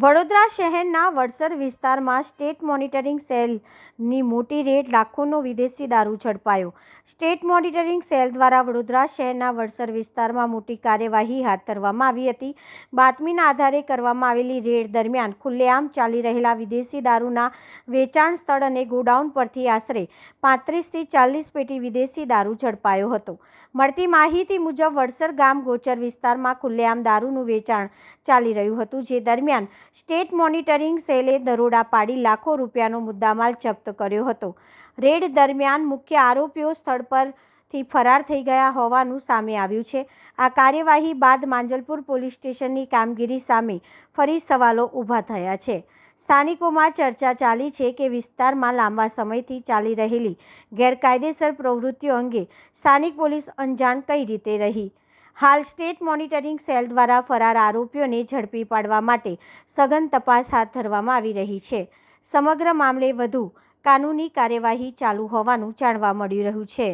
વડોદરા શહેરના વડસર વિસ્તારમાં state monitoring સેલની મોટી રેડ, લાખોનો વિદેશી દારૂ ઝડપાયો। સ્ટેટ મોનિટરિંગ સેલ દ્વારા વડોદરા શહેરના વડસર વિસ્તારમાં મોટી કાર્યવાહી હાથ ધરવામાં આવી હતી। બાતમીના આધારે કરવામાં આવેલી રેડ દરમિયાન ખુલ્લેઆમ ચાલી રહેલા વિદેશી દારૂના વેચાણ સ્થળ અને ગોડાઉન પરથી આશરે 35 થી 40 પેટી વિદેશી દારૂ ઝડપાયો હતો। મળતી માહિતી મુજબ વડસર ગામ ગોચર વિસ્તારમાં ખુલ્લેઆમ દારૂનું વેચાણ ચાલી રહ્યું હતું, જે દરમિયાન સ્ટેટ મોનિટરિંગ સેલે દરોડા પાડી લાખો રૂપિયાનો મુદ્દામાલ જપ્ત કર્યો હતો। રેડ દરમિયાન મુખ્ય આરોપીઓ સ્થળ પરથી ફરાર થઈ ગયા હોવાનું સામે આવ્યું છે। આ કાર્યવાહી બાદ માંજલપુર પોલીસ સ્ટેશનની કામગીરી સામે ફરી સવાલો ઊભા થયા છે। સ્થાનિકોમાં ચર્ચા ચાલી છે કે વિસ્તારમાં લાંબા સમયથી ચાલી રહેલી ગેરકાયદેસર પ્રવૃત્તિઓ અંગે સ્થાનિક પોલીસ અંજાણ કઈ રીતે રહી। હાલ સ્ટેટ મોનિટરિંગ સેલ દ્વારા ફરાર આરોપીઓને ઝડપી પાડવા માટે સઘન તપાસ હાથ ધરવામાં આવી રહી છે। સમગ્ર મામલે વધુ કાનૂની કાર્યવાહી ચાલુ હોવાનું જાણવા મળી રહ્યું છે।